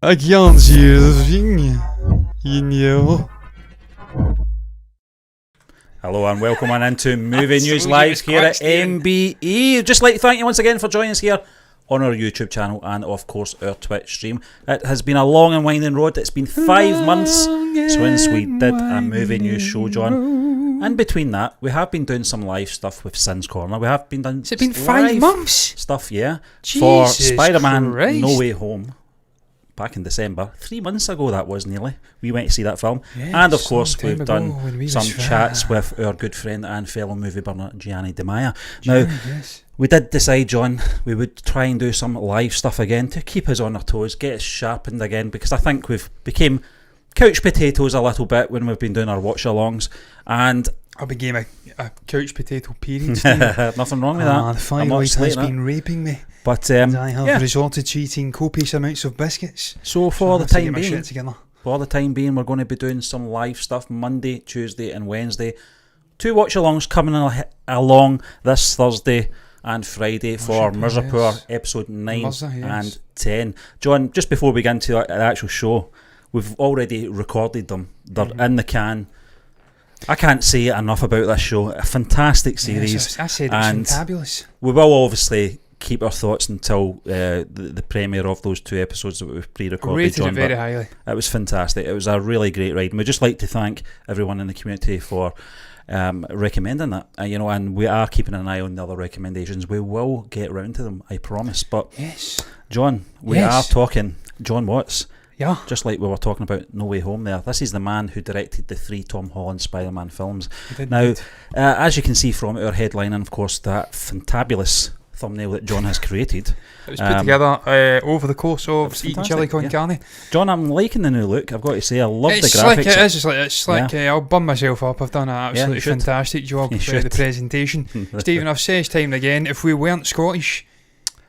I can't hear the thing, you know. Hello and welcome on into Movie News Live here at MBE. Just like to thank you once again for joining us here on our YouTube channel and of course our Twitch stream. It has been a long and winding road. It's been 5 months since we did a movie news show, John. And between that, we have been doing some live stuff with Sin's Corner. We have been doing. Has it been 5 months? Stuff, yeah. Jesus for Spider-Man Christ. No Way Home. Back in December, 3 months ago that was nearly. We went to see that film. Yes, and of course we've ago done some chats with our good friend and fellow movie burner Gianni Di Maia. Now, we did decide, John, we would try and do some live stuff again to keep us on our toes, get us sharpened again, because I think we've became couch potatoes a little bit when we've been doing our watch-alongs, and I became a couch potato period. nothing wrong with that. The thyroid has been raping me. But and I have resorted to eating copious amounts of biscuits. So for the time being, we're going to be doing some live stuff Monday, Tuesday and Wednesday. 2 watch-alongs coming along this Thursday and Friday for Mirzapur episode 9 and 10. John, just before we get into the actual show, we've already recorded them. They're in the can. I can't say enough about this show. A fantastic series. Yes, I said it's fantabulous. We will obviously keep our thoughts until the premiere of those 2 episodes that we've pre-recorded. Rated it very highly. It was fantastic. It was a really great ride, and we'd just like to thank everyone in the community for recommending that. And we are keeping an eye on the other recommendations. We will get round to them, I promise. But yes, John, we are talking John Watts. Yeah. Just like we were talking about No Way Home there. This is the man who directed the 3 Tom Holland Spider-Man films. Now, as you can see from our headline, and of course that fantabulous thumbnail that John has created. It was put together over the course of eating chili con carne. John, I'm liking the new look. I've got to say, I love the graphics. It's like I'll bum myself up. I've done an absolutely fantastic job with the presentation. Stephen, I've said time and again, if we weren't Scottish,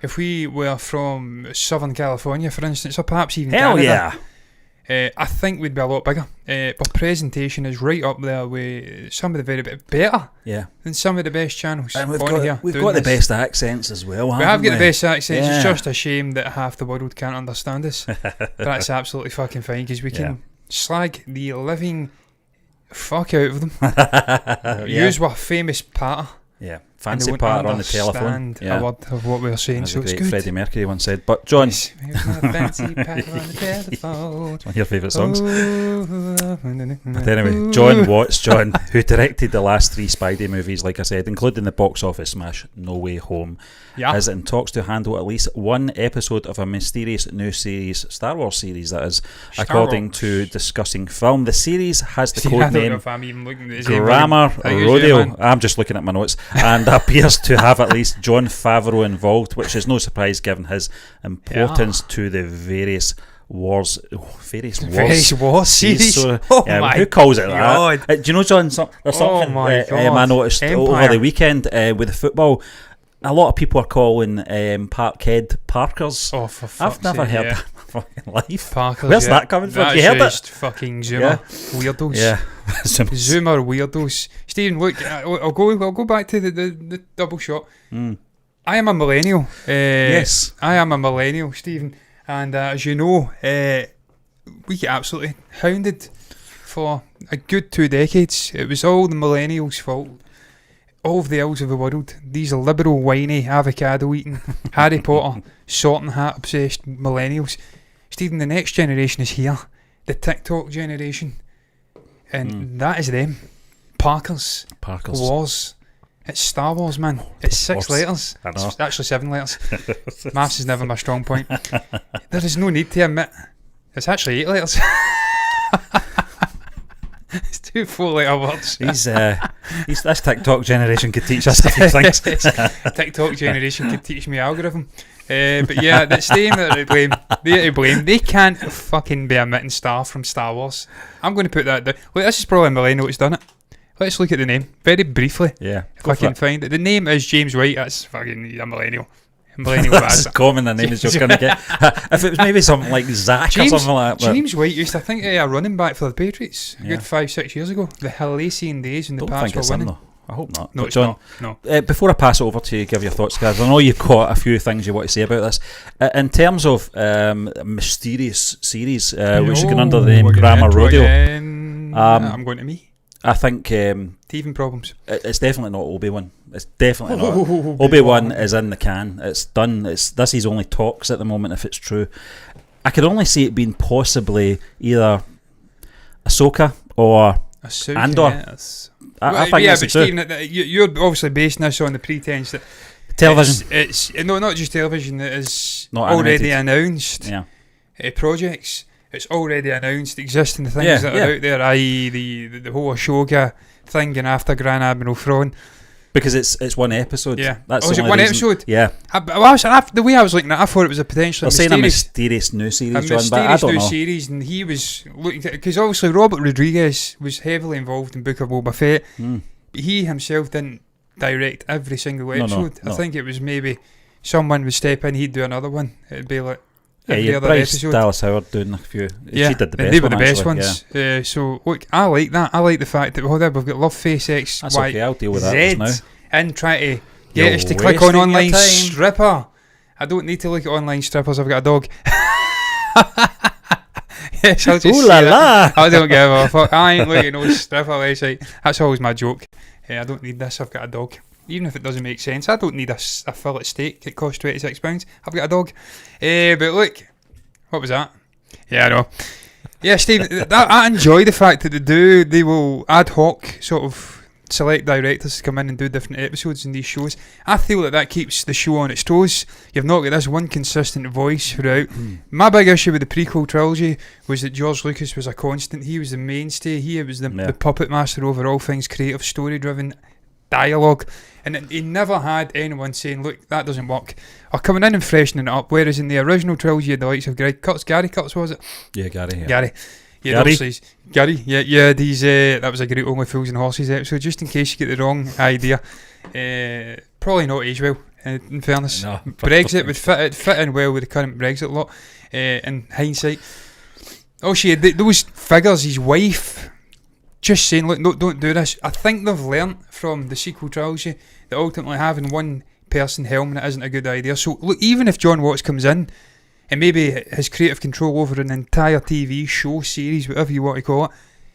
if we were from Southern California, for instance, or perhaps even Canada, I think we'd be a lot bigger. But presentation is right up there with some of the very better than some of the best channels. And we've got the best accents as well. We have got the best accents. It's just a shame that half the world can't understand us. But that's absolutely fucking fine, because we can slag the living fuck out of them. Use our famous patter. Yeah, fancy part on the telephone. A word of what we're saying, so it's good. Freddie Mercury once said. But John, fancy patter on the telephone. It's one of your favourite songs. But anyway, John Watts, who directed the last 3 Spidey movies, like I said, including the box office smash No Way Home, is in talks to handle at least 1 episode of a mysterious new series, Star Wars series, that is, according to Discussing Film. The series has the code name Grammar Rodeo. I'm just looking at my notes. And appears to have at least Jon Favreau involved, which is no surprise given his importance to the various wars series. So, who calls it that? Do you know, John, there's something I noticed over the weekend with the football. A lot of people are calling Parkhead Parkers. Oh, for fuck's I've never sake, heard that in my fucking life. Parkers, where's that coming from? You heard just fucking Zoomer weirdos. Yeah. Zoomer weirdos. Stephen, look, I'll go back to the double shot. I am a millennial. Yes. I am a millennial, Stephen. And as you know, we get absolutely hounded for a good 2 decades. It was all the millennials' fault. All of the ills of the world. These liberal, whiny, avocado-eating, Harry Potter, sorting hat obsessed millennials. Stephen, the next generation is here. The TikTok generation. And that is them. Parkers. Wars. It's Star Wars, man. It's 6 letters. I know. It's actually 7 letters. Maths is never my strong point. There is no need to admit. It's actually 8 letters. It's 2 4-letter words. This TikTok generation could teach us a few things. TikTok generation could teach me algorithm. But yeah, that's them that are to blame. They're to blame. They can't fucking be admitting Star from Star Wars. I'm going to put that down. Look, this is probably a millennial that's done it. Let's look at the name very briefly. Yeah. If I can find it. The name is James White. That's fucking a millennial. That's as common a name as you're going to get. If it was maybe something like Zach or something like that. James White used to, I think, a running back for the Patriots a good 5-6 years ago. The halcyon days when the Pats were winning. I hope not. No, but it's John, not. No. Before I pass it over to you, give your thoughts, guys. I know you've got a few things you want to say about this. In terms of mysterious series, which is going under the name Grammar Rodeo, I'm going to me. I think teething problems. It's definitely not Obi-Wan. It's definitely not. Obi-Wan is in the can. It's done. This is only talks at the moment, if it's true. I could only see it being possibly either Ahsoka or Andor. Yes. I think but Stephen, you're obviously basing this on the pretense that television. It's no, not just television. It is Not already animated. announced. Yeah. Projects. It's already announced existing things that are out there. I.e., the whole Ashoka thing and after Grand Admiral Thrawn. Because it's one episode. Yeah. That's was the it only one reason. episode? Yeah. The way I was looking at it, I thought it was a potentially They're saying a mysterious new series, John, but I don't know. Series, and he was looking at, because obviously Robert Rodriguez was heavily involved in Book of Boba Fett. But he himself didn't direct every single episode. No. I think it was maybe someone would step in, he'd do another one. It'd be like every other Bryce episode. Dallas Howard doing a few. Yeah, she did the best. They were the best actually. ones. Yeah. So look, I like that. I like the fact that we've got Love Face X, That's Y, okay. I'll deal with Z, that just now. and try to get us to click wasting on your online time. stripper. I don't need to look at online strippers. I've got a dog. Yes, I'll just Ooh la say that. la! I don't give a fuck. I ain't looking at no stripper website. That's always my joke. I don't need this. I've got a dog. Even if it doesn't make sense, I don't need a fillet steak. It costs £26. I've got a dog. But look, what was that? Yeah, I know. Yeah, Steve, I enjoy the fact that they will ad hoc sort of select directors to come in and do different episodes in these shows. I feel that keeps the show on its toes. You've not got this one consistent voice throughout. My big issue with the prequel trilogy was that George Lucas was a constant. He was the mainstay. He was the puppet master over all things creative, story-driven dialogue. And he never had anyone saying, look, that doesn't work, or coming in and freshening it up. Whereas in the original trilogy, you had the likes of Gary Cutts, was it? Yeah, Gary. Yeah. Gary. Yeah, Gary. Yeah. These that was a great Only Fools and Horses episode. Just in case you get the wrong idea, probably not age well. In fairness, No, Brexit would fit in well with the current Brexit lot. In hindsight, those figures, his wife, just saying, look, no, don't do this. I think they've learnt from the sequel trilogy that ultimately having one person helming it isn't a good idea. So look, even if John Watts comes in and maybe has creative control over an entire TV show, series, whatever you want to call it,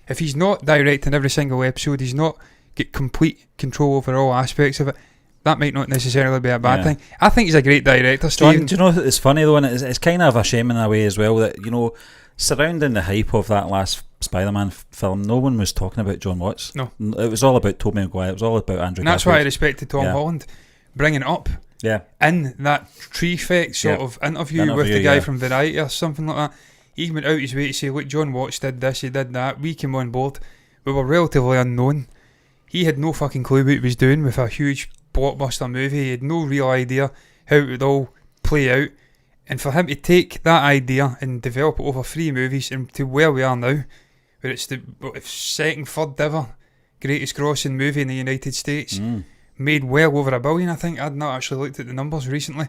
if he's not directing every single episode, he's not get complete control over all aspects of it, that might not necessarily be a bad thing. I think he's a great director, Stephen. Do you know, it's funny though, and it's kind of a shame in a way as well, that, you know, surrounding the hype of that last Spider-Man film, no one was talking about John Watts. No. It was all about Tobey Maguire, it was all about Andrew And that's Garfield. why I respected Tom Holland bringing it up. Yeah. In that tree effect sort of interview with the guy from Variety or something like that, he went out his way to say, look, John Watts did this, he did that, we came on board, we were relatively unknown, he had no fucking clue what he was doing with a huge blockbuster movie, he had no real idea how it would all play out, and for him to take that idea and develop it over 3 movies and to where we are now, where it's the second, third ever greatest grossing movie in the United States, made well over $1 billion, I think. I'd not actually looked at the numbers recently.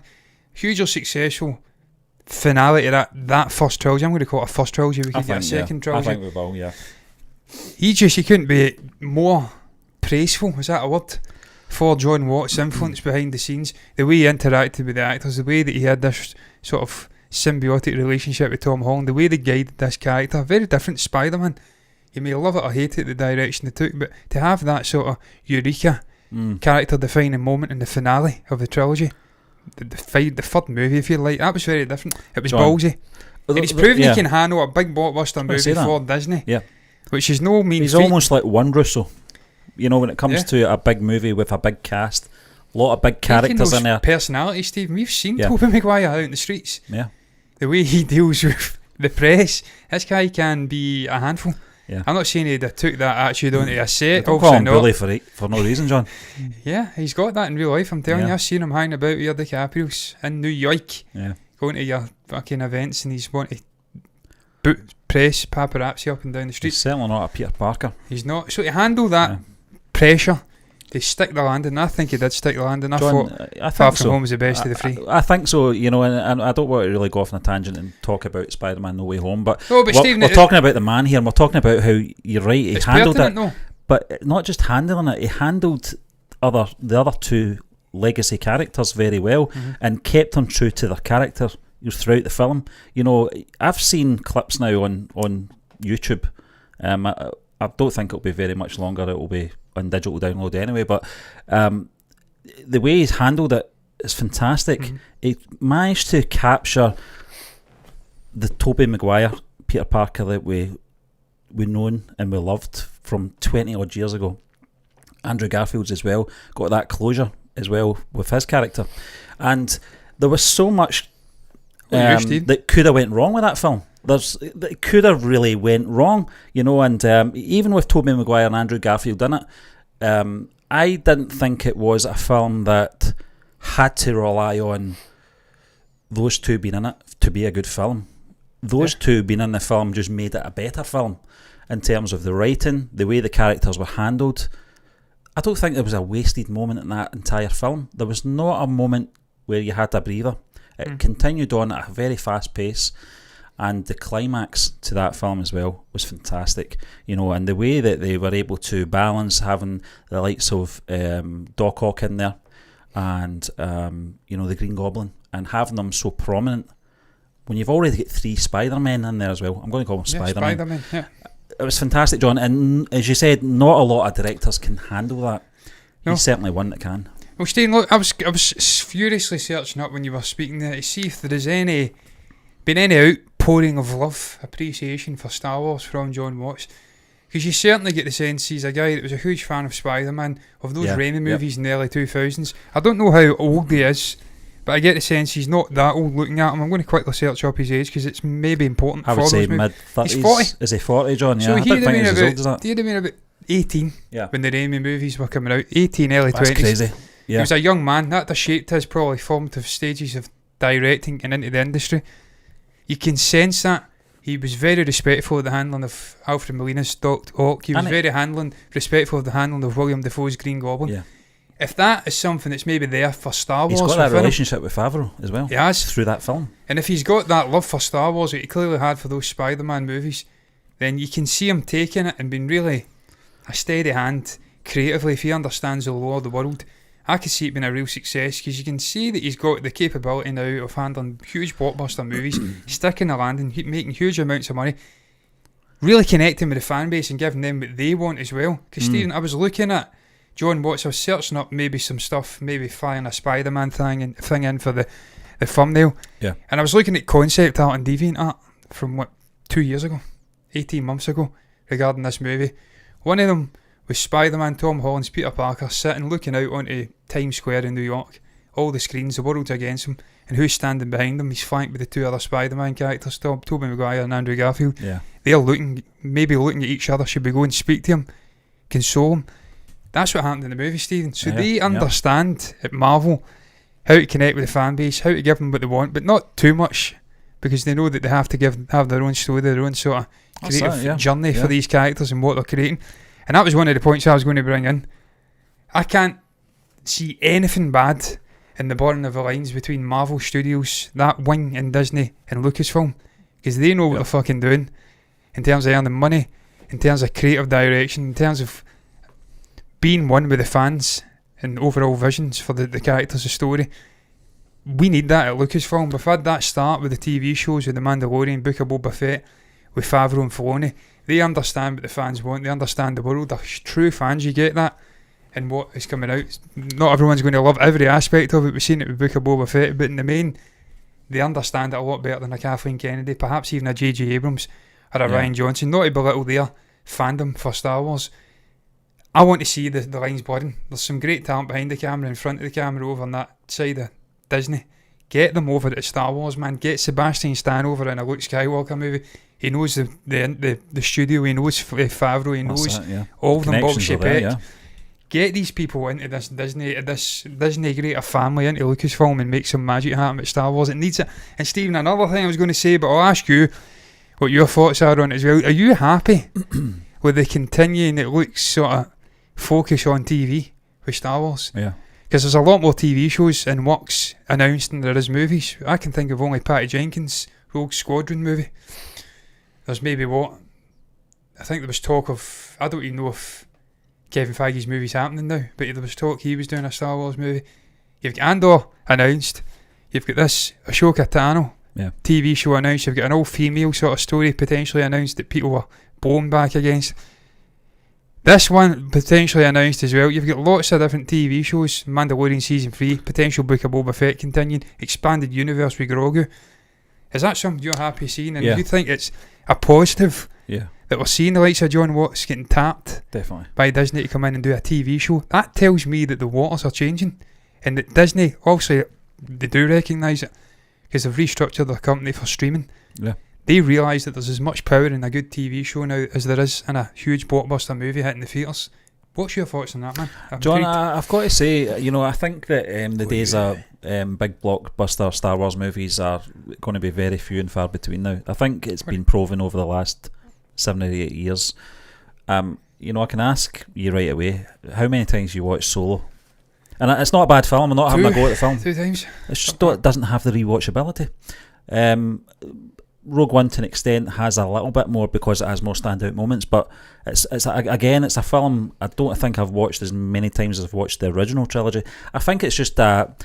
Hugely successful finale to that first trilogy. I'm going to call it a first trilogy. We could get a second trilogy. I think we will, yeah. He couldn't be more praiseful, is that a word, for John Watts' influence behind the scenes. The way he interacted with the actors, the way that he had this sort of symbiotic relationship with Tom Holland, the way they guided this character. Very different Spider-Man. You may love it or hate it, the direction they took, but to have that sort of eureka character defining moment in the finale of the trilogy, the third movie, if you like, that was very different. It was ballsy. And he's proven he can handle a big blockbuster movie for Disney, which is no mean He's feat. almost like one Russo, you know, when it comes to a big movie with a big cast, a lot of big characters in there. Personality, Stephen. We've seen Tobey Maguire out in the streets. Yeah. The way he deals with the press, this guy can be a handful. Yeah. I'm not saying he took that attitude onto a set. Don't call him bully for no reason, John. Yeah, he's got that in real life. I'm telling you, I've seen him hanging about with your DiCaprio's in New York, going to your fucking events, and he's wanting to press paparazzi up and down the street. He's certainly not a Peter Parker. He's not. So to handle that pressure, to stick the landing, I think he did stick the landing. I thought Far From Home was the best of the 3. I think so, you know, and I don't want to really go off on a tangent and talk about Spider-Man No Way Home, but Stephen, we're talking about the man here, and we're talking about how, you're right, he handled it. but not just handling it, he handled the other two legacy characters very well, and kept them true to their character throughout the film. You know, I've seen clips now on YouTube. I don't think it'll be very much longer. It will be on digital download anyway, but the way he's handled it is fantastic. He managed to capture the Tobey Maguire Peter Parker that we known and we loved from 20 odd years ago. Andrew Garfield's as well got that closure as well with his character, and there was so much that could have went wrong with that film. That could have really went wrong, you know, and even with Tobey Maguire and Andrew Garfield in it, I didn't think it was a film that had to rely on those two being in it to be a good film. Those two being in the film just made it a better film in terms of the writing, the way the characters were handled. I don't think there was a wasted moment in that entire film. There was not a moment where you had a breather. It continued on at a very fast pace, and the climax to that film as well was fantastic. You know, and the way that they were able to balance having the likes of Doc Ock in there and you know, the Green Goblin, and having them so prominent when you've already got 3 Spider-Men in there as well. I'm going to call them Spider-Man. It was fantastic, John, and as you said, not a lot of directors can handle that. No. He's certainly one that can. Well, Steve, look, I was furiously searching up when you were speaking there to see if there is been any outpouring of love, appreciation for Star Wars from John Watts, because you certainly get the sense he's a guy that was a huge fan of Spider-Man, of those Raimi movies in the early 2000s. I don't know how old he is, but I get the sense he's not that old looking at him. I'm going to quickly search up his age because it's maybe important. I would say mid-30s. He's 40. Is he 40, John? Yeah, so I don't think he's as old as that. He'd have been about 18 when the Raimi movies were coming out. 18, early 20s. That's crazy. Yeah. He was a young man. That shaped his probably formative stages of directing and into the industry. You can sense that. He was very respectful of the handling of Alfred Molina's Doc Ock. He was very respectful of the handling of William Dafoe's Green Goblin. Yeah. If that is something that's maybe there for Star Wars, he's got that relationship with Favreau as well. He has through that film. And if he's got that love for Star Wars that he clearly had for those Spider-Man movies, then you can see him taking it and being really a steady hand creatively. If he understands the law of the world, I could see it being a real success, because you can see that he's got the capability now of handling huge blockbuster movies, sticking the landing, making huge amounts of money, really connecting with the fan base and giving them what they want as well. Because Stephen, I was looking at John Watts, I was searching up maybe some stuff, maybe flying a Spider-Man thing in for the thumbnail. Yeah. And I was looking at concept art and deviant art from 2 years ago, 18 months ago, regarding this movie. One of them was Spider-Man, Tom Holland's Peter Parker, sitting looking out onto Times Square in New York. All the screens, the world's against him, and who's standing behind him? He's flanked with the 2 other Spider-Man characters, Tobey Maguire and Andrew Garfield. Yeah. They're maybe looking at each other. Should we go and speak to him, console him? That's what happened in the movie, Stephen. So they understand at Marvel how to connect with the fan base, how to give them what they want, but not too much, because they know that they have to have their own story, their own sort of creative journey for these characters and what they're creating. And that was one of the points I was going to bring in. I can't see anything bad in the blurring of the lines between Marvel Studios, that wing, and Disney and Lucasfilm, because they know what they're fucking doing in terms of earning money, in terms of creative direction, in terms of being one with the fans and overall visions for the characters, the story. We need that at Lucasfilm. We've had that start with the TV shows, with The Mandalorian, Book of Boba Fett, with Favreau and Filoni. They understand what the fans want. They understand the world. They're true fans. You get that in what is coming out. Not everyone's going to love every aspect of it. We've seen it with Book of Boba Fett, but in the main, they understand it a lot better than a Kathleen Kennedy, perhaps even a J.J. Abrams or a Rian Johnson. Not to belittle their fandom for Star Wars. I want to see the lines blurring. There's some great talent behind the camera, in front of the camera, over on that side of Disney. Get them over at Star Wars, man. Get Sebastian Stan over in a Luke Skywalker movie. He knows the studio. He knows Favreau. He knows all of them. Bob Chapek. Get these people into this Disney greater family, into Lucasfilm, and make some magic happen at Star Wars. It needs it. And Stephen, another thing I was going to say, but I'll ask you what your thoughts are on it as well. Are you happy with the continuing, it looks sort of focus on TV with Star Wars? Yeah. Because there's a lot more TV shows and works announced than there is movies. I can think of only Patty Jenkins' Rogue Squadron movie. There's maybe I think there was talk of, I don't even know if Kevin Feige's movie's happening now, but there was talk he was doing a Star Wars movie. You've got Andor announced. You've got this Ashoka Tano TV show announced. You've got an all-female sort of story potentially announced that people were blown back against. This one potentially announced as well. You've got lots of different TV shows. Mandalorian Season 3, potential Book of Boba Fett continuing, expanded universe with Grogu. Is that something you're happy seeing? And do you think it's a positive that we're seeing the likes of John Watts getting tapped by Disney to come in and do a TV show? That tells me that the waters are changing, and that Disney, obviously, they do recognise it because they've restructured their company for streaming. Yeah. They realise that there's as much power in a good TV show now as there is in a huge blockbuster movie hitting the theatres. What's your thoughts on that, man? John, I've got to say, I think that the days of big blockbuster Star Wars movies are going to be very few and far between now. I think it's been proven over the last 7 or 8 years. I can ask you right away, how many times you watch Solo? And it's not a bad film, I'm not having a go at the film. 2 times. It's just it doesn't have the rewatchability. Rogue One to an extent has a little bit more because it has more standout moments, but it's a film I don't think I've watched as many times as I've watched the original trilogy. I think it's just that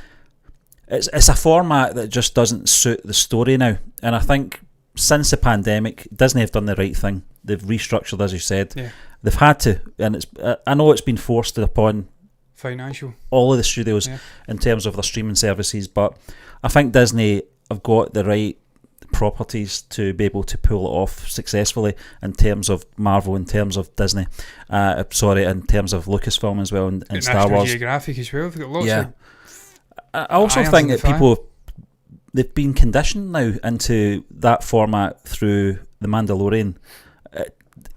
it's a format that just doesn't suit the story now, and I think since the pandemic Disney have done the right thing. They've restructured, as you said. They've had to, and I know it's been forced upon financial all of the studios in terms of their streaming services, but I think Disney have got the right properties to be able to pull it off successfully in terms of Marvel, in terms of Disney, in terms of Lucasfilm as well, and Star Wars. Geographic as well. They've got lots of I also think that people, they've been conditioned now into that format through The Mandalorian.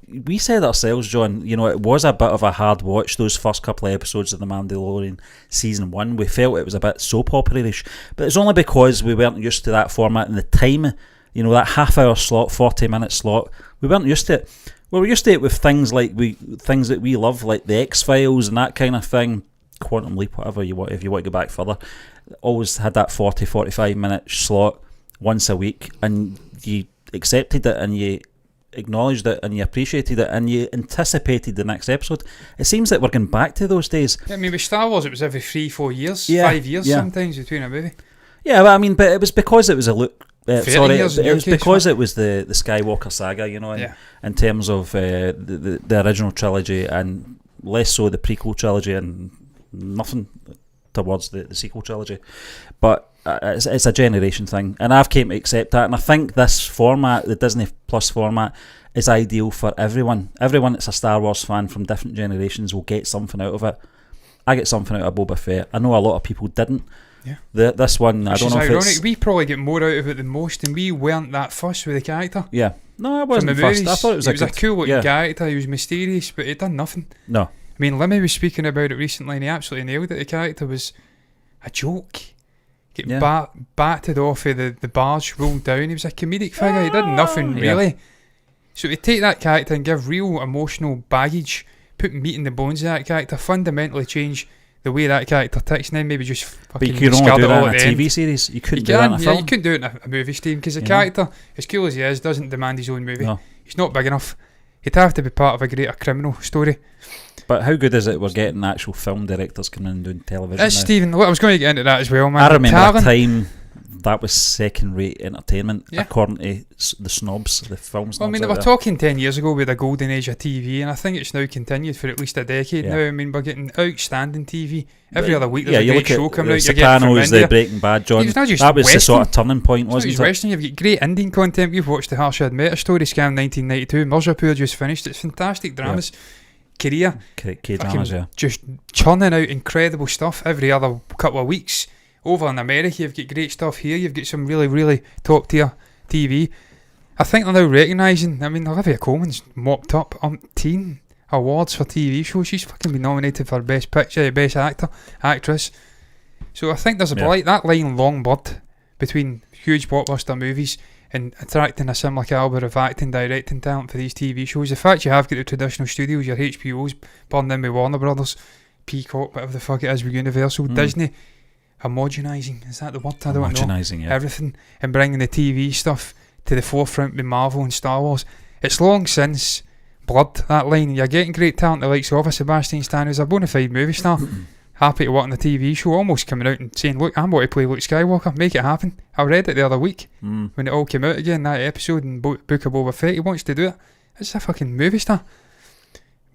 We said ourselves, John, it was a bit of a hard watch, those first couple of episodes of The Mandalorian Season 1. We felt it was a bit soap opera-ish, but it's only because we weren't used to that format and the time, that half-hour slot, 40-minute slot. We weren't used to it. We were used to it with things that we love, like the X-Files and that kind of thing, Quantum Leap, whatever you want, if you want to go back further. Always had that 40-45-minute slot once a week, and you accepted it and you acknowledged it and you appreciated it and you anticipated the next episode. It seems that we're going back to those days. I mean, with Star Wars it was every 3-4 years, 5 years sometimes between a movie. Yeah, but it was because it was it was because it was the Skywalker saga, in terms of the original trilogy, and less so the prequel trilogy, and nothing towards the sequel trilogy. But it's a generation thing, and I've came to accept that, and I think this format, the Disney Plus format, is ideal for everyone. Everyone that's a Star Wars fan from different generations will get something out of it. I get something out of Boba Fett. I know a lot of people didn't. This one, I don't know if it's... We probably get more out of it than most, and we weren't that fussed with the character. Yeah. No, I wasn't fussed. I thought it was a cool looking character. He was mysterious, but he'd done nothing. No. I mean, Lemmy was speaking about it recently, and he absolutely nailed it. The character was a joke. Getting batted off of the barge, rolled down. He was a comedic figure. He did nothing really. So to take that character and give real emotional baggage, put meat in the bones of that character, fundamentally change the way that character ticks, and then maybe just fucking. But you can only do that in a TV series. You couldn't do that in a film. You couldn't do it in a movie, Steve, because the character, as cool as he is, doesn't demand his own movie. No. He's not big enough. He'd have to be part of a greater criminal story. But how good is it we're getting actual film directors coming in and doing television? Stephen, I was going to get into that as well, man. I remember a time that was second-rate entertainment, according to the snobs, the film snobs. Well, I mean, we're talking 10 years ago with a golden age of TV, and I think it's now continued for at least a decade now. I mean, we're getting outstanding TV. Every other week there's a great show coming out. Sopranos, the Breaking Bad, John. That was Western. The sort of turning point, wasn't it? Western. You've got great Indian content. We've watched the Harshad Mehta story, Scam 1992. Mirzapur just finished. It's fantastic dramas. Korea, K-dramas, just churning out incredible stuff every other couple of weeks. Over in America, you've got great stuff here. You've got some really, really top tier TV. I think they're now recognising. I mean, Olivia Colman's mopped up umpteen awards for TV shows. She's fucking been nominated for Best Picture, Best Actor, Actress. So I think there's a that line long blurred between huge blockbuster movies and attracting a similar calibre of acting, directing talent for these TV shows. The fact you have got the traditional studios, your HBOs, burned in with Warner Brothers, Peacock, whatever the fuck it is with Universal, Disney, homogenising, is that the word? I don't know. Everything, and bringing the TV stuff to the forefront with Marvel and Star Wars. It's long since blurred, that line. You're getting great talent the likes of Sebastian Stan, who's a bona fide movie star, happy to work on the TV show, almost coming out and saying, look, I'm going to play Luke Skywalker, make it happen. I read it the other week when it all came out again, that episode in Book of Boba Fett. He wants to do it. It's a fucking movie star.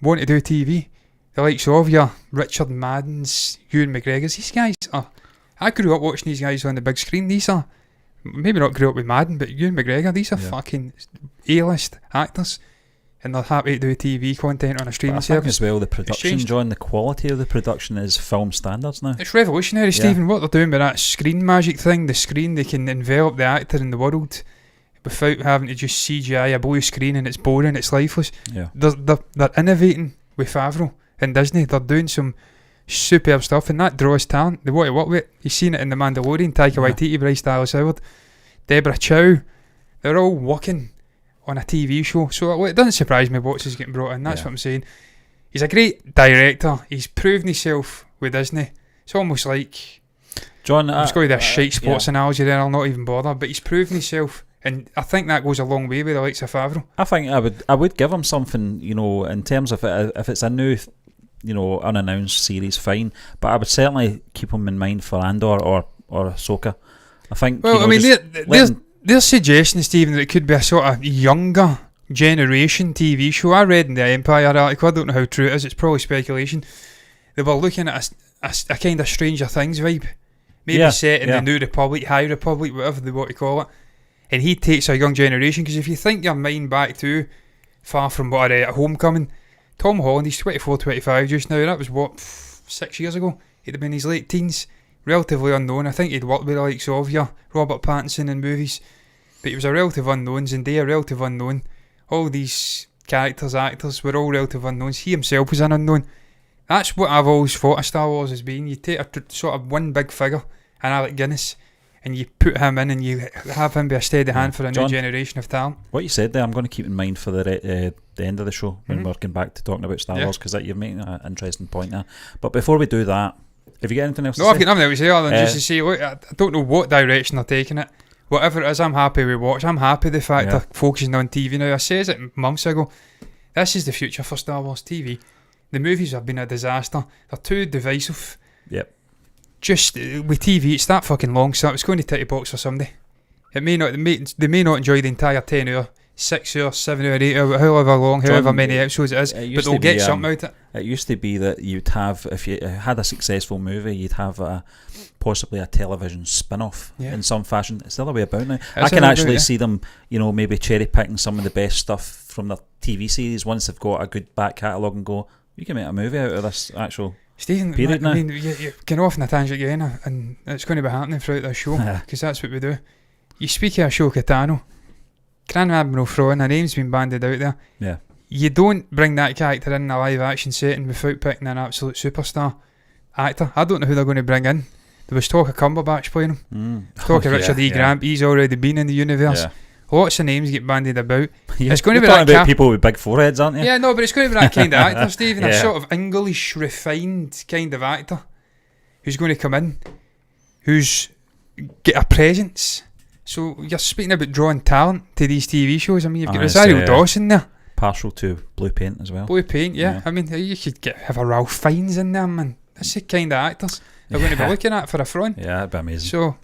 Want to do TV. The likes of your Richard Maddens, Ewan McGregor's, these guys are... I grew up watching these guys on the big screen. These are... Maybe not grew up with Madden, but Ewan McGregor, these are fucking A-list actors. And they're happy to do TV content on a streaming service. I think as well, the production, John, the quality of the production is film standards now. It's revolutionary, Stephen, what they're doing with that screen magic thing. The screen, they can envelop the actor in the world without having to just CGI a blue screen and it's boring, it's lifeless. Yeah. They're innovating with Favreau and Disney. They're doing some superb stuff, and that draws talent. They want to work with it. You've seen it in The Mandalorian, Taika Waititi, Bryce Dallas Howard, Deborah Chow. They're all working on a TV show, so it doesn't surprise me Watts is getting brought in. That's what I'm saying. He's a great director. He's proven himself with Disney. It's almost like, John, I'm just going to do a shite sports analogy there, I'll not even bother, but he's proven himself, and I think that goes a long way with the likes of Favreau. I think I would give him something, in terms of if it's a new, unannounced series, fine, but I would certainly keep him in mind for Andor or Ahsoka. I think. Well, there's suggestions, Stephen, that it could be a sort of younger generation TV show. I read in the Empire article, I don't know how true it is, it's probably speculation. They were looking at a kind of Stranger Things vibe, maybe set in the New Republic, High Republic, whatever they want to call it. And he takes a young generation, because if you think your mind back to Far From Homecoming, Tom Holland, he's 24, 25 just now. That was 6 years ago. He'd have been in his late teens. Relatively unknown. I think he'd worked with the likes of Robert Pattinson in movies, but he was a relative unknown. Zendaya, relative unknown. All these characters, actors were all relative unknowns. He himself was an unknown. That's what I've always thought of Star Wars as being. You take a sort of one big figure, an Alec Guinness, and you put him in and you have him be a steady hand for a new generation of talent. What you said there, I'm going to keep in mind for the end of the show when we're getting back to talking about Star Wars, because you're making an interesting point there. But before we do that, have you got anything else to say? No, I've got nothing else to say other than just to say, look, I don't know what direction they're taking it. Whatever it is, I'm happy with Watch. I'm happy the fact they're focusing on TV now. I said it months ago. This is the future for Star Wars TV. The movies have been a disaster. They're too divisive. Yep. Just with TV, it's that fucking long, so it's going to tick a box for somebody. It may not. They may not enjoy the entire 10-hour, 6 hour, 7 hour, 8 hour, however long, however many episodes it is, but they'll get something out of it. It used to be that you'd have, if you had a successful movie, you'd have possibly a television spin-off in some fashion. It's the other way about now. I can actually see them, maybe cherry picking some of the best stuff from the TV series once they've got a good back catalogue and go, you can make a movie out of this actual Stephen, period now. I mean, you're getting off on a tangent again, and it's going to be happening throughout the show, because that's what we do. You speak of Ashoka Tano, Grand Admiral Thrawn, a name's been banded out there. Yeah. You don't bring that character in a live action setting without picking an absolute superstar actor. I don't know who they're going to bring in. There was talk of Cumberbatch playing him. Talk of Richard E. Grant. He's already been in the universe. Yeah. Lots of names get bandied about. It's going to be that about people with big foreheads, aren't you? Yeah, no, but it's going to be that kind of actor, Stephen. A sort of English, refined kind of actor who's going to come in, who's get a presence. So you're speaking about drawing talent to these TV shows. I mean, you've got Rosario Dawson there. Partial to blue paint as well. Blue paint, yeah. I mean, you could have a Ralph Fiennes in there, man. That's the kind of actors they're going to be looking at for a Thrawn. Yeah, that'd be amazing. So,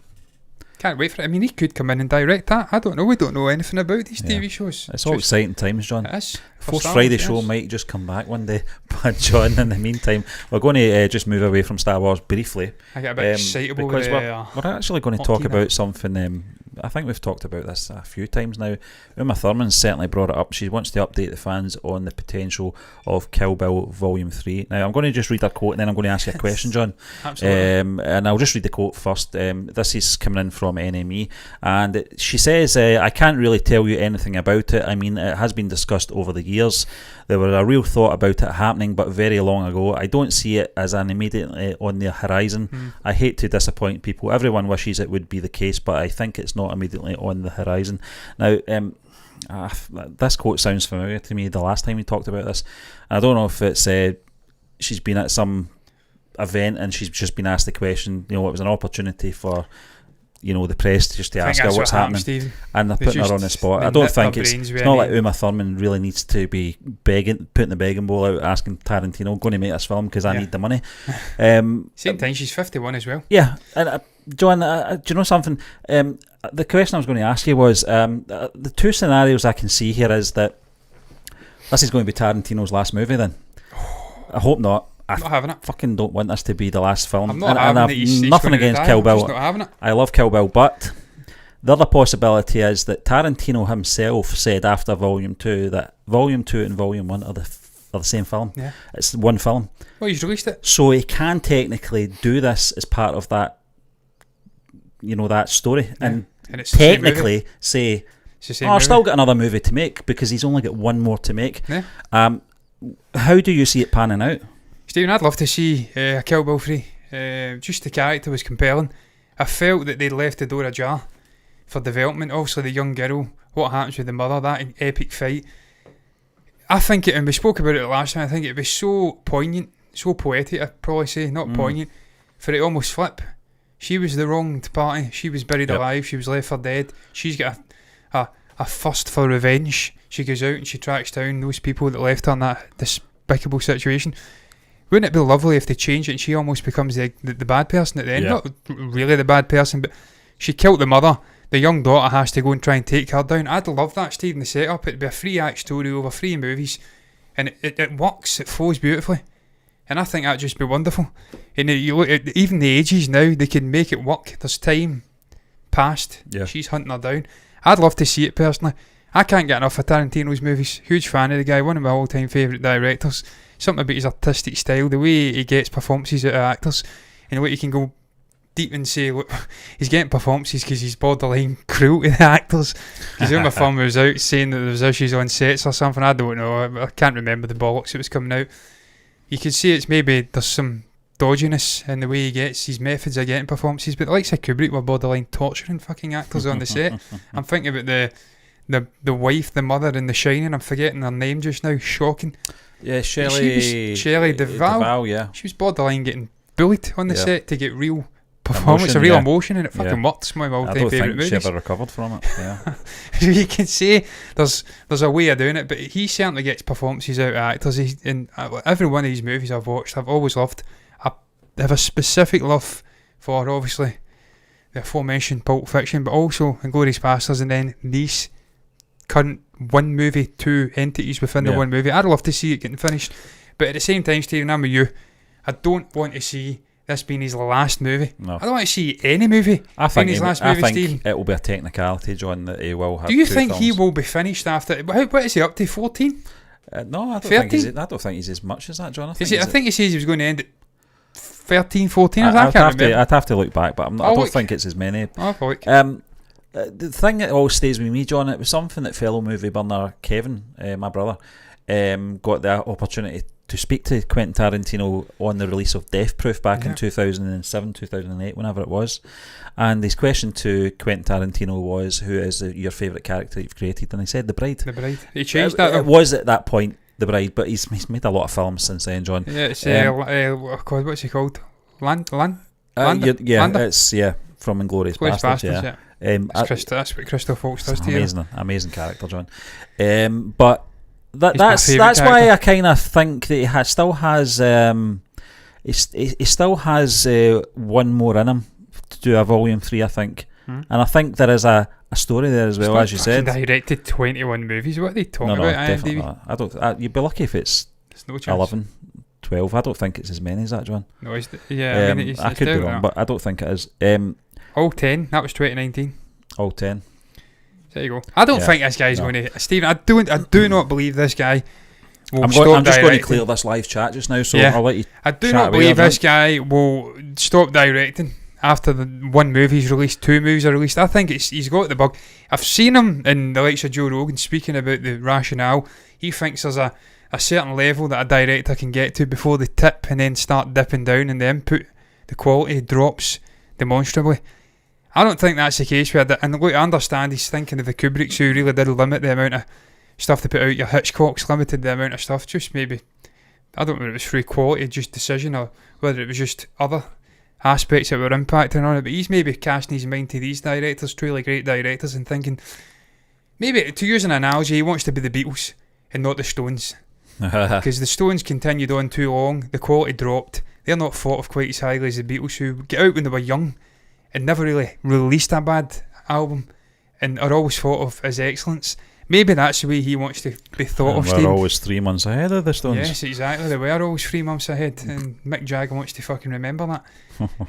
can't wait for it. I mean, he could come in and direct that. I don't know. We don't know anything about these TV shows. It's all exciting times, John. It is. Fourth Friday show might just come back one day. But John, in the meantime, we're going to just move away from Star Wars briefly. I get a bit excitable because with we're actually going to talk about something. I think we've talked about this a few times now. Uma Thurman's certainly brought it up. She wants to update the fans on the potential of Kill Bill Volume 3. Now, I'm going to just read her quote and then I'm going to ask you a question, John. Absolutely. And I'll just read the quote first. This is coming in from NME. And she says, I can't really tell you anything about it. I mean, it has been discussed over the years. There was a real thought about it happening, but very long ago. I don't see it as an immediately on the horizon. I hate to disappoint people. Everyone wishes it would be the case, but I think it's not immediately on the horizon. Now, this quote sounds familiar to me the last time we talked about this. I don't know if it's she's been at some event and she's just been asked the question, it was an opportunity for the press just to ask her what's happening, Stephen. and they're putting her on the spot. I don't think it's not like Uma Thurman really needs to be putting the begging bowl out, asking Tarantino, going to make this film because I need the money. Same time, she's 51 as well. Yeah, and John, do you know something? The question I was going to ask you was, the two scenarios I can see here is that this is going to be Tarantino's last movie then. I hope not. I'm not having it. Fucking don't want this to be the last film. I'm not having it. He's nothing against Kill Bill. I'm just not having it. I love Kill Bill, but the other possibility is that Tarantino himself said after Volume 2 that Volume 2 and Volume 1 are the same film. Yeah. It's one film. Well, he's released it. So he can technically do this as part of that, that story. Yeah. And technically say, I've still got another movie to make because he's only got one more to make. Yeah. How do you see it panning out? Stephen, I'd love to see a Kill Bill 3. Just the character was compelling. I felt that they'd left the door ajar for development. Also, the young girl, what happens with the mother, that epic fight. I think and we spoke about it last time, I think it was so poignant, so poetic, I'd probably say, not poignant, for it almost flip. She was the wronged party. She was buried alive. She was left for dead. She's got a thirst for revenge. She goes out and she tracks down those people that left her in that despicable situation. Wouldn't it be lovely if they change it and she almost becomes the bad person at the end? Yeah. Not really the bad person, but she killed the mother. The young daughter has to go and try and take her down. I'd love that, Stephen, the setup. It'd be a 3-act story over 3 movies. And it works. It flows beautifully. And I think that'd just be wonderful. And you look at even the ages now, they can make it work. There's time past. Yeah. She's hunting her down. I'd love to see it personally. I can't get enough of Tarantino's movies. Huge fan of the guy. One of my all-time favourite directors. Something about his artistic style, the way he gets performances out of actors, and the way he can go deep and say, look, he's getting performances because he's borderline cruel to the actors. Because Uma Thurman was out saying that there was issues on sets or something. I don't know. I can't remember the bollocks that was coming out. You could see it's maybe there's some dodginess in the way he gets his methods of getting performances, but the likes of Kubrick were borderline torturing fucking actors on the set. I'm thinking about the wife, the mother in The Shining. I'm forgetting her name just now. Shocking. Yeah, Shelley Duvall. Yeah, she was borderline getting bullied on the set to get real performance, a real emotion, and it fucking worked. It's one of my all-time favourite movies. I don't think she ever recovered from it. Yeah, you can say there's a way of doing it, but he certainly gets performances out of actors. In every one of these movies I've watched, I've always loved. I have a specific love for obviously the aforementioned Pulp Fiction, but also Inglourious Basterds, and then these current one movie, 2 entities within the one movie. I'd love to see it getting finished, but at the same time, Stephen, I'm with you. I don't want to see this being his last movie. No. I don't want to see any movie being his last movie, Stephen. It will be a technicality, John, that he will have. Do you think he will be finished after? What is he up to? 14? No, I don't think he's as much as that, John. I think he says he was going to end at 13, 14. I'd have to look back, but I don't think it's as many. The thing that always stays with me, John, it was something that fellow movie burner Kevin, my brother, got the opportunity to speak to Quentin Tarantino on the release of Death Proof back in 2007, 2008, whenever it was. And his question to Quentin Tarantino was, who is your favourite character you've created? And he said The Bride. The Bride. He changed that. It was at that point The Bride, but he's made a lot of films since then, John. Yeah, it's what's he called? Landa? It's from Inglourious Basterds. That's what Christoph Waltz does to you. Amazing character, John. But that's why I kind of think that he still has one more in him to do a volume 3, I think. And I think there is a story there as well, as you said. Directed 21 movies. What are they talking about? Definitely not. You'd be lucky if it's no 11, 12. I don't think it's as many as that, John. No, I could be wrong, but I don't think it is. All 10. That was 2019. All 10. There you go. I don't think this guy's going to... Stephen, I do not believe this guy will I'm just going to clear this live chat just now, so I'll let you. I do not believe this guy will stop directing after the one movie's released, 2 movies are released. I think he's got the bug. I've seen him in the likes of Joe Rogan speaking about the rationale. He thinks there's a certain level that a director can get to before they tip and then start dipping down, and the input, the quality drops demonstrably. I don't think that's the case with it. And look, I understand he's thinking of the Kubricks who really did limit the amount of stuff to put out. Your Hitchcock's limited the amount of stuff. Just maybe, I don't know if it was through quality, just decision, or whether it was just other aspects that were impacting on it, but he's maybe casting his mind to these directors, truly great directors, and thinking, maybe, to use an analogy, he wants to be the Beatles and not the Stones. Because the Stones continued on too long, the quality dropped. They're not thought of quite as highly as the Beatles, who get out when they were young and never really released a bad album and are always thought of as excellence. Maybe that's the way he wants to be thought of, We're always 3 months ahead of the Stones. Yes, exactly. They were always 3 months ahead, and Mick Jagger wants to fucking remember that.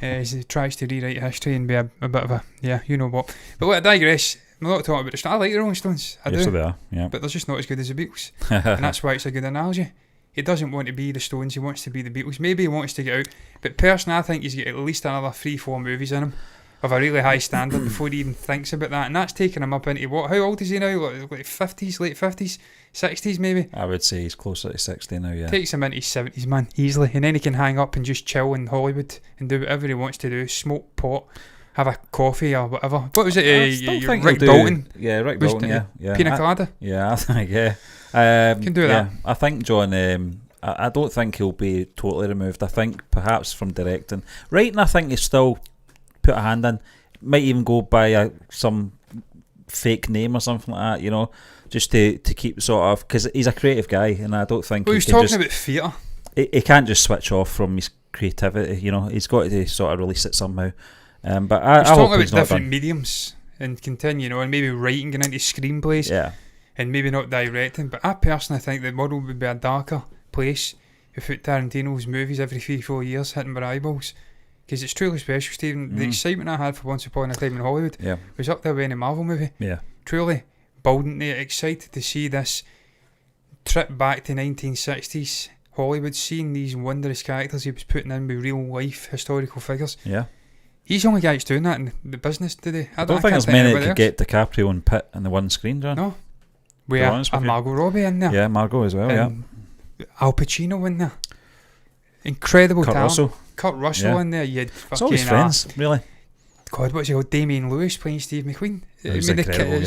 As he tries to rewrite history and be a bit of a, yeah, you know what. But I digress. I'm not talking about the Stones. I like the Rolling Stones. I do. They are, yeah. But they're just not as good as the Beatles. And that's why it's a good analogy. He doesn't want to be the Stones, he wants to be the Beatles. Maybe he wants to get out. But personally, I think he's got at least another 3-4 movies in him of a really high standard before he even thinks about that. And that's taking him up into what? How old is he now? Like 50s, late 50s, 60s maybe? I would say he's closer to 60 now, yeah. Takes him into his 70s, man, easily. And then he can hang up and just chill in Hollywood and do whatever he wants to do. Smoke pot, have a coffee or whatever. What was it? Rick Dalton? Yeah, Rick Dalton, yeah. Pina colada? Yeah, I think, yeah. Can do that. I think John... I don't think he'll be totally removed. I think perhaps from directing. Writing, I think he's still put a hand in. Might even go by some fake name or something like that, you know, just to keep sort of, because he's a creative guy, and I don't think he was talking about theatre. He can't just switch off from his creativity, you know. He's got to sort of release it somehow. But I he's hope talking he's about not different done. mediums and continue, you know, and maybe writing, getting into screenplays, and maybe not directing. But I personally think the model would be a darker place if Tarantino's movies every 3-4 years hitting my eyeballs, because it's truly special, Stephen. The excitement I had for Once Upon a Time in Hollywood was up there with any Marvel movie. Truly building, excited to see this trip back to 1960s Hollywood, seeing these wondrous characters he was putting in with real life historical figures. He's the only guy that's doing that in the business today. I don't think there's many that could get DiCaprio and Pitt in the one screen, John. No, we are Margot Robbie in there. Yeah, Margot as well. Al Pacino in there. Incredible Kurt talent. Russell. Kurt Russell in there. It's always friends, really. God, what's he called? Damian Lewis playing Steve McQueen. It's incredible,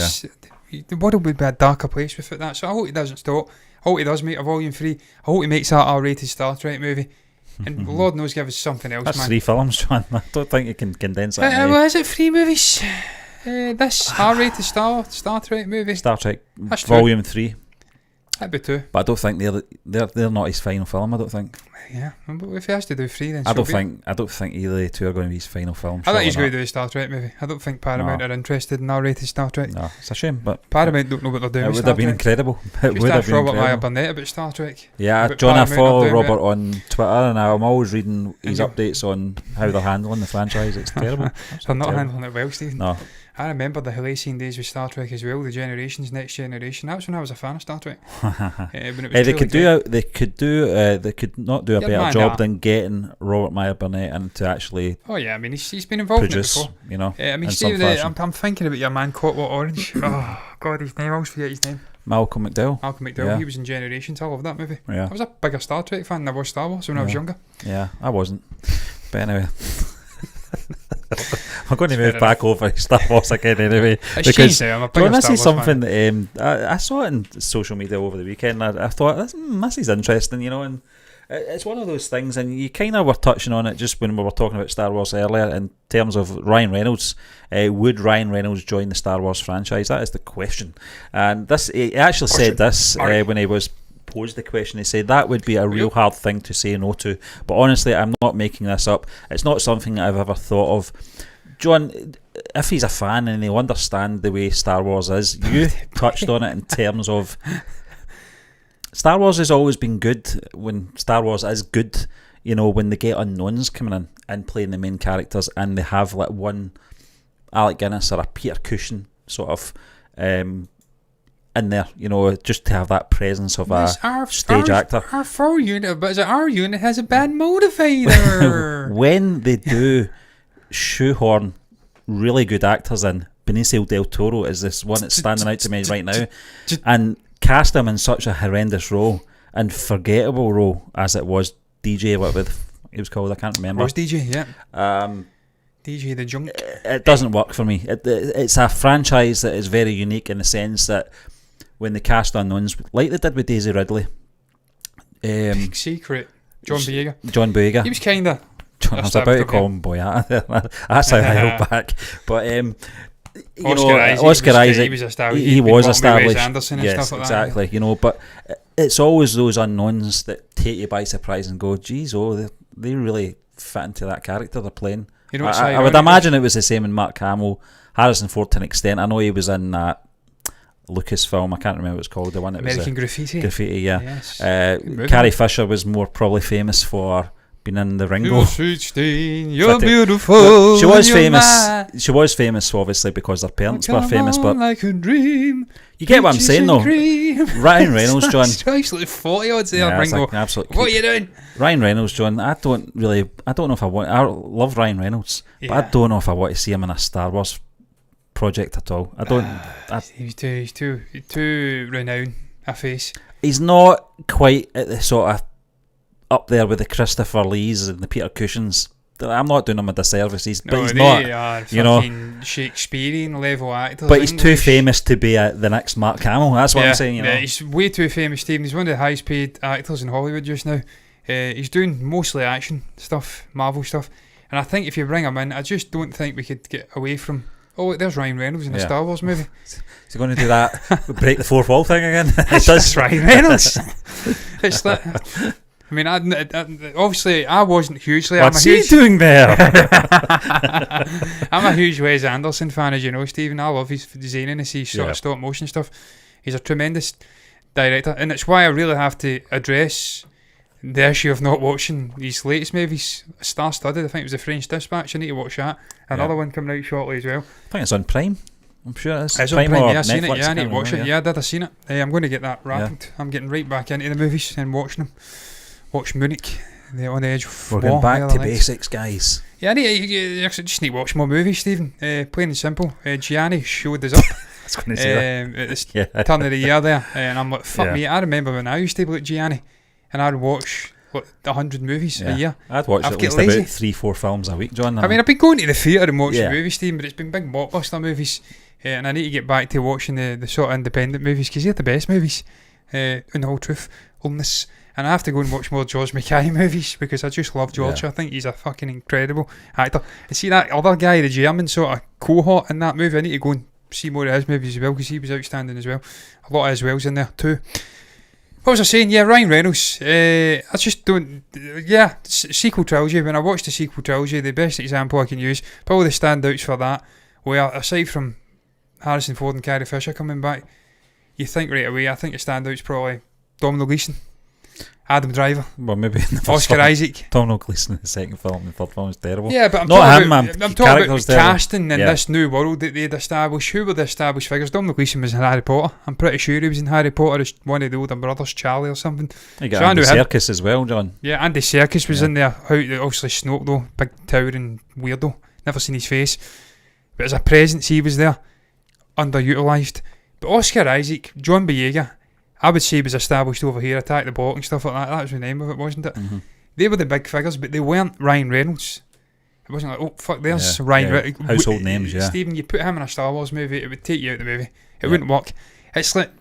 the world would be a darker place without that. So I hope he doesn't stop. I hope he does make a volume 3. I hope he makes that R-rated Star Trek movie. And Lord knows, give us something else, That's man. 3 films, John. I don't think you can condense that. Well, is it 3 movies? This R-rated Star Trek movie. Star Trek Volume 3. That'd be 2. But I don't think they're not his final film. I don't think. Yeah, but if he has to do 3, then I don't think either of the 2 are going to be his final film. I think he's going to do a Star Trek movie. I don't think Paramount are interested in R-rated Star Trek. No, it's a shame, but Paramount don't know what they're doing. It would have been incredible. It would have been Robert incredible. Meyer Burnett about Star Trek. Yeah, John, I follow Robert on Twitter, and I'm always reading his updates on how they're handling the franchise. It's terrible. They're not handling it well, Stephen. No. I remember the halcyon days with Star Trek as well, the Generations, Next Generation. That was when I was a fan of Star Trek. They could not do a better job than getting Robert Meyer Burnett and to actually. Oh yeah, I mean he's been involved produce, in it before. You know. I mean, Steve, I'm thinking about your man Clockwork Orange. Oh God, his name. I always forget his name. Malcolm McDowell. Yeah. He was in Generations. I love that movie. Yeah. I was a bigger Star Trek fan than I was Star Wars when I was younger. Yeah, I wasn't. But anyway. I'm going to move back over to Star Wars again anyway. Because I'm a bigger this Star is Wars something fan. that I saw it in social media over the weekend. I thought this is interesting, you know, and it's one of those things, and you kind of were touching on it just when we were talking about Star Wars earlier in terms of Ryan Reynolds. Would Ryan Reynolds join the Star Wars franchise? That is the question. And he actually said this when he was posed the question. He said that would be a real hard thing to say no to, but honestly, I'm not making this up. It's not something I've ever thought of. John, if he's a fan and he'll understand the way Star Wars is, you touched on it in terms of Star Wars has always been good. When Star Wars is good, you know, when they get unknowns coming in and playing the main characters, and they have like one Alec Guinness or a Peter Cushing sort of in there, you know, just to have that presence of a stage actor. Our 4 unit, but our unit has a bad motivator. When they do shoehorn really good actors in, Benicio del Toro is this one that's standing out to me right now, and cast him in such a horrendous role and forgettable role as it was DJ, what he was called, I can't remember. It was DJ, yeah. DJ the Junk. It doesn't work for me. It's a franchise that is very unique in the sense that when they cast unknowns, like they did with Daisy Ridley, Big Secret, John Boyega. John Boyega. He was kind of John, I was about to call him Boyata. That's how I held back. But Oscar Isaac, he was established. He was established. Wes Anderson and stuff like exactly. That. You know, but it's always those unknowns that take you by surprise and go, geez, they really fit into that character they're playing. You know, I would imagine it was the same in Mark Hamill, Harrison Ford to an extent. I know he was in that Lucas film, I can't remember what it's called, the one that American Graffiti. Graffiti, yeah. Yes. Carrie Fisher was more probably famous for being in the Ringo. You're beautiful. She was famous. She was famous, obviously, because their parents were famous. But like a dream. You get what I'm saying, though. Ryan Reynolds, John. He's like 40 odds there, Ringo. Like absolute what are you doing? Ryan Reynolds, John. I don't know if I want. I love Ryan Reynolds, but I don't know if I want to see him in a Star Wars project at all. I don't. He's too renowned a face. He's not quite at the sort of up there with the Christopher Lees and the Peter Cushings. I'm not doing him a disservice. He's not. You know, Shakespearean level actor. But he's too famous to be the next Mark Hamill. That's what I'm saying. You know? He's way too famous, Stephen. He's one of the highest paid actors in Hollywood just now. He's doing mostly action stuff, Marvel stuff. And I think if you bring him in, I just don't think we could get away from. Oh, look, there's Ryan Reynolds in a Star Wars movie. Is he going to do that break the fourth wall thing again? That's Ryan Reynolds. It's like, I mean, obviously, I wasn't hugely. What's he doing there? I'm a huge Wes Anderson fan, as you know, Stephen. I love his zaniness, his sort of stop motion stuff. He's a tremendous director, and it's why I really have to address the issue of not watching these latest movies. Star-studded. I think it was The French Dispatch. I need to watch that. Another one coming out shortly as well. I think it's on Prime. I'm sure it is. It's on Prime. Yeah, I've seen it. Yeah, I need to watch it. Yeah, I did. I've seen it. I'm going to get that wrapped. Yeah. I'm getting right back into the movies and watching them. Watch Munich. They're on the edge of war. We're going back to basics, guys. Yeah, I just need to watch more movies, Stephen. Plain and simple. Gianni showed us up. I was going to say that. At this turn of the year there, and I'm like, fuck me. I remember when I used to look at Gianni, and I'd watch 100 movies a year. I'd watch at least about 3-4 films a week, John. I mean, I've been going to the theatre and watching movies, Stephen, but it's been big blockbuster movies, and I need to get back to watching the sort of independent movies, because they're the best movies, in the whole truth, illness. And I have to go and watch more George Mackay movies, because I just love George. I think he's a fucking incredible actor. And see that other guy, the German sort of cohort in that movie, I need to go and see more of his movies as well, because he was outstanding as well. A lot of his wells in there too. What was I saying? Yeah, Ryan Reynolds. I just don't. Yeah, sequel trilogy. When I watched the sequel trilogy, the best example I can use, probably the standouts for that, were aside from Harrison Ford and Carrie Fisher coming back, you think right away. I think the standouts probably Domhnall Gleeson, Adam Driver, well, maybe in the first Oscar film, Isaac. Domhnall Gleeson in the second film, the third film was terrible. Yeah, but I'm talking about casting in this new world that they'd established. Who were the established figures? Domhnall Gleeson was in Harry Potter. I'm pretty sure he was in Harry Potter as one of the older brothers, Charlie or something. You got Andy Serkis as well, John. Yeah, Andy Serkis was in there. Obviously Snoke though, big towering weirdo. Never seen his face, but as a presence he was there, underutilised. But Oscar Isaac, John Boyega, I would say he was established over here, Attack the Block and stuff like that. That was the name of it, wasn't it? Mm-hmm. They were the big figures, but they weren't Ryan Reynolds. It wasn't like, oh fuck, there's Ryan Reynolds. Household names, yeah. Stephen, you put him in a Star Wars movie, it would take you out of the movie. It wouldn't work. It's like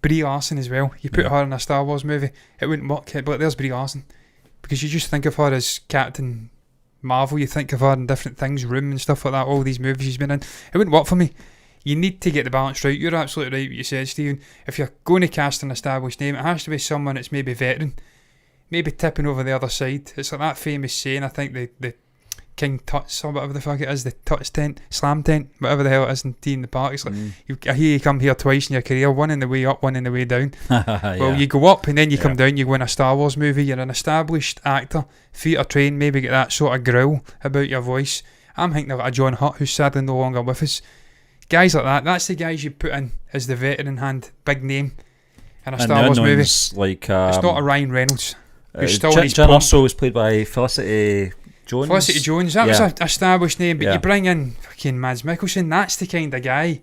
Brie Larson as well. You put her in a Star Wars movie, it wouldn't work. But there's Brie Larson. Because you just think of her as Captain Marvel, you think of her in different things, Room and stuff like that, all these movies she's been in. It wouldn't work for me. You need to get the balance right. You're absolutely right what you said, Stephen. If you're going to cast an established name, it has to be someone that's maybe veteran, maybe tipping over the other side. It's like that famous saying, I think the King Tuts or whatever the fuck it is, the Tuts tent, Slam tent, whatever the hell it is in Tea in the Park. It's like, I hear you come here twice in your career, one in the way up, one in the way down. Well, you go up and then you come down, you win a Star Wars movie, you're an established actor, theatre trained, maybe get that sort of growl about your voice. I'm thinking of a John Hutt who's sadly no longer with us. Guys like that, that's the guys you put in as the veteran hand, big name in a Star Wars movie. Like, it's not a Ryan Reynolds who's still in his Jen Russell was played by Felicity Jones. Felicity Jones, that was an established name, but you bring in fucking Mads Mikkelsen, that's the kind of guy.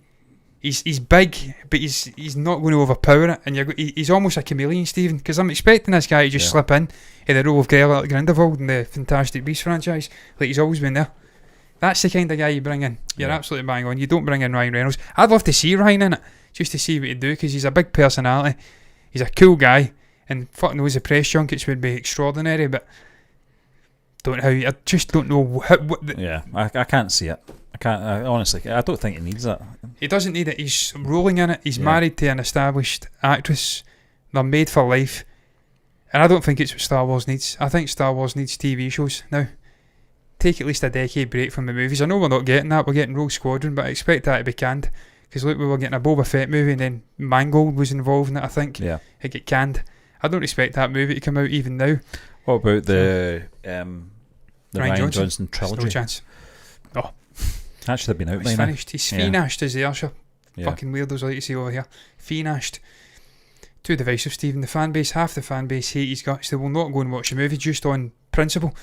He's big, but he's not going to overpower it, and he's almost a chameleon, Stephen, because I'm expecting this guy to just slip in the role of Geralt Grindelwald in the Fantastic Beasts franchise, like he's always been there. That's the kind of guy you bring in. You're absolutely bang on. You don't bring in Ryan Reynolds. I'd love to see Ryan in it, just to see what he'd do, because he's a big personality. He's a cool guy, and fuck knows the press junkets would be extraordinary, but don't know how. I just don't know yeah, I can't see it. Honestly, I don't think he needs it. He doesn't need it. He's rolling in it. He's married to an established actress. They're made for life. And I don't think it's what Star Wars needs. I think Star Wars needs TV shows now. Take at least a decade break from the movies. I know we're not getting that. We're getting Rogue Squadron, but I expect that to be canned. Because look, we were getting a Boba Fett movie and then Mangold was involved in it, I think. Yeah. It get canned. I don't expect that movie to come out even now. What about the Ryan Johnson trilogy? No chance. Oh. That should have been out by He's now. finished. He's finished, as the Usher. Fucking weirdos like to see over here. Finished. Too divisive, Stephen. The fan base, half the fan base hate his guts. They will not go and watch a movie just on principle.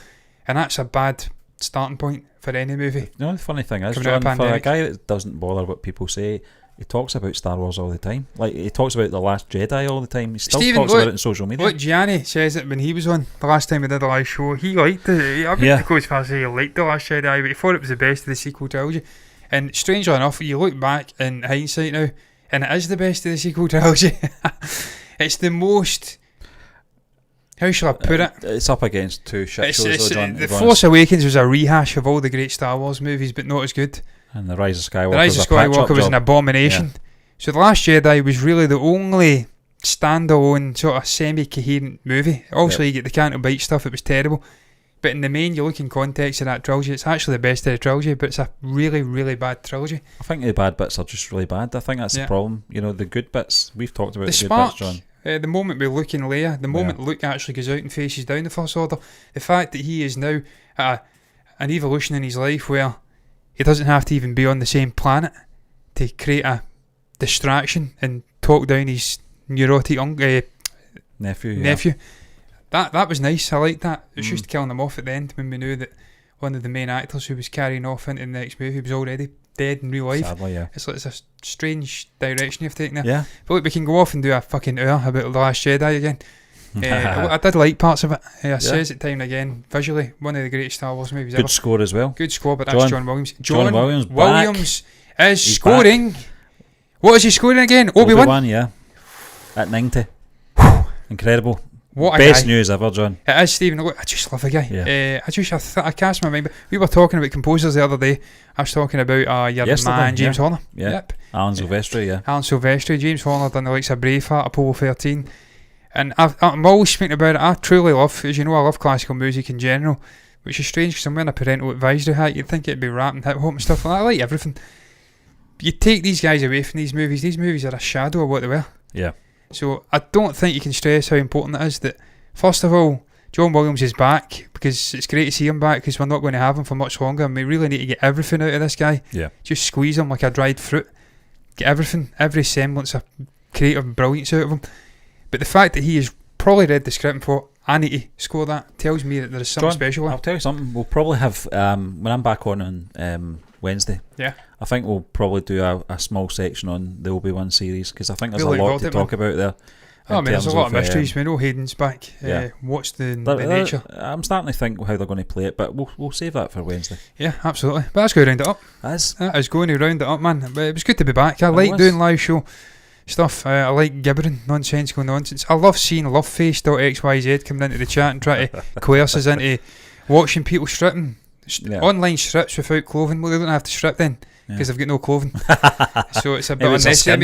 And that's a bad starting point for any movie. No, the funny thing is, John, for a guy that doesn't bother what people say, he talks about Star Wars all the time. Like, he talks about The Last Jedi all the time. He still talks about it on social media. Look, Gianni says it when he was on the last time we did a live show. He liked it. I wouldn't go as far as say he liked The Last Jedi, but he thought it was the best of the sequel trilogy. And strangely enough, you look back in hindsight now, and it is the best of the sequel trilogy. It's the most... How shall I put it? It's up against two shit shows, though, John. The Force Awakens was a rehash of all the great Star Wars movies, but not as good. And The Rise of Skywalker, was an abomination. Yeah. So The Last Jedi was really the only standalone sort of semi-coherent movie. Also, you get the Canto Bite stuff, it was terrible. But in the main, you look in context of that trilogy, it's actually the best of the trilogy, but it's a really, really bad trilogy. I think the bad bits are just really bad. I think that's the problem. You know, the good bits, we've talked about the good bits, John. The moment we look in Leia, the moment Luke actually goes out and faces down the First Order, the fact that he is now at an evolution in his life where he doesn't have to even be on the same planet to create a distraction and talk down his neurotic nephew. That was nice. I liked that. It was just killing him off at the end when we knew that one of the main actors who was carrying off into the next movie was already dead in real life. Sadly, yeah. It's a strange direction you've taken there. Yeah. But look, we can go off and do a fucking hour about The Last Jedi again. I did like parts of it. I says it time and again. Visually, one of the greatest Star Wars movies ever. Good score as well. Good score, but that's John Williams. John Williams is scoring. Back. What is he scoring again? Obi-Wan? Yeah. At 90. Incredible. What a best guy. news ever, John. It is, Stephen. Look, I just love a guy. Yeah. I cast my mind. But we were talking about composers the other day. I was talking about your man, James Horner. Yeah. Yep. Alan Silvestri. James Horner done the likes of Braveheart, Apollo 13. And I'm always speaking about it. I truly love, as you know, I love classical music in general, which is strange because I'm wearing a parental advisory hat. You'd think it'd be rap and hip hop and stuff like that. I like everything. You take these guys away from these movies are a shadow of what they were. Yeah. So I don't think you can stress how important it is that, first of all, John Williams is back, because it's great to see him back, because we're not going to have him for much longer, and we really need to get everything out of this guy. Yeah. Just squeeze him like a dried fruit. Get everything, every semblance of creative brilliance out of him. But the fact that he has probably read the script and thought, I need to score that, tells me that there is something special. I'll tell you something, we'll probably have, when I'm back on Wednesday, I think we'll probably do a small section on the Obi-Wan series, because I think there's a lot to talk about there. I mean, there's a lot of mysteries. We know Hayden's back. What's the nature? I'm starting to think how they're going to play it, but we'll save that for Wednesday. Yeah, absolutely. But that's going to round it up. That is going to round it up, man. But it was good to be back. I like doing live show stuff. I like gibbering, nonsensical nonsense. I love seeing loveface.xyz coming into the chat and try to coerce us into watching people stripping. Online strips without clothing. Well, they don't have to strip then, because they've got no clothing. So it's a bit unnecessary.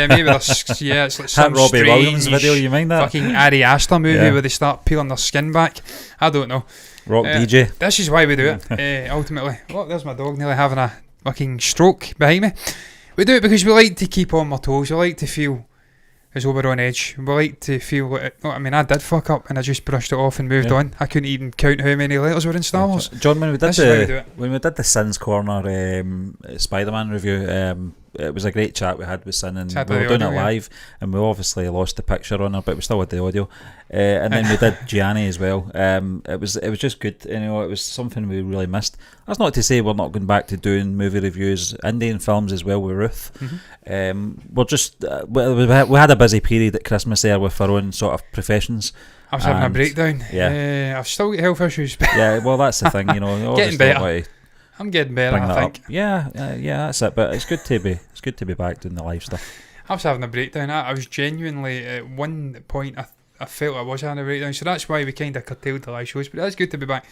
Maybe it's like some Robbie strange Williams video, you mind that? Fucking Ari Aster movie where they start peeling their skin back. I don't know. Rock DJ. This is why we do it, ultimately. Look, there's my dog nearly having a fucking stroke behind me. We do it because we like to keep on our toes. We like to feel as though we're on edge. We like to feel like, I mean, I did fuck up and I just brushed it off and moved on. I couldn't even count how many letters were in Star Wars. John, when we did the Sins Corner Spider-Man review, it was a great chat we had with Sin, and we were doing it live, and we obviously lost the picture on her, but we still had the audio. And then we did Gianni as well. It was just good. You know, it was something we really missed. That's not to say we're not going back to doing movie reviews, Indian films as well with Ruth. We're just we had a busy period at Christmas there with our own sort of professions. I was having a breakdown. I've still got health issues. Yeah, well, that's the thing, you know. Getting better. I'm getting better, I think. Yeah, that's it. But it's good to be back doing the live stuff. I was having a breakdown. I was genuinely at one point. I felt I was having a breakdown, so that's why we kind of curtailed the live shows. But that's good to be back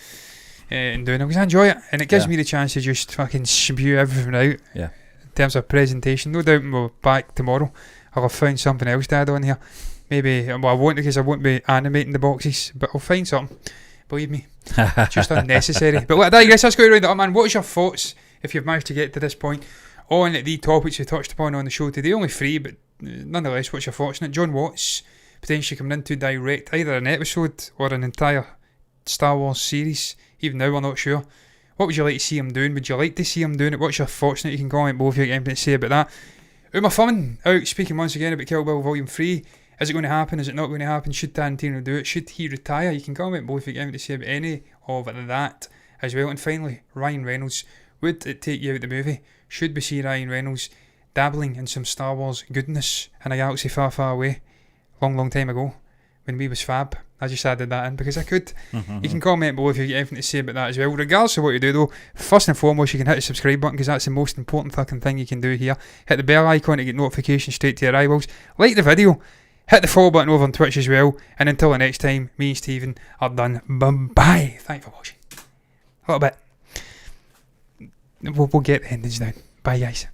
and doing it because I enjoy it, and it gives me the chance to just fucking spew everything out. Yeah. In terms of presentation, no doubt when we're back tomorrow, I'll have found something else to add on here. Maybe, well, I won't because I won't be animating the boxes, but I'll find something. Believe me, just unnecessary. But I digress. Let's go around it up, man. What's your thoughts, if you've managed to get to this point, on the topics we touched upon on the show today? Only 3, but nonetheless, what's your thoughts on it? John Watts potentially coming in to direct either an episode or an entire Star Wars series. Even now, we're not sure. What would you like to see him doing? Would you like to see him doing it? What's your thoughts on it? You can comment below if you've got anything to say about that. Uma Thurman out speaking once again about Kill Bill Volume 3. Is it going to happen? Is it not going to happen? Should Tarantino do it? Should he retire? You can comment below if you've got anything to say about any of that as well. And finally, Ryan Reynolds. Would it take you out of the movie? Should we see Ryan Reynolds dabbling in some Star Wars goodness in a galaxy far, far away? Long time ago, when we was fab. I just added that in because I could. You can comment below if you've got anything to say about that as well. Regardless of what you do though, first and foremost, you can hit the subscribe button because that's the most important fucking thing you can do here. Hit the bell icon to get notifications straight to your eyeballs. Like the video. Hit the follow button over on Twitch as well. And until the next time, me and Stephen are done. Bye-bye. Thanks for watching. A little bit. We'll get the endings down. Bye, guys.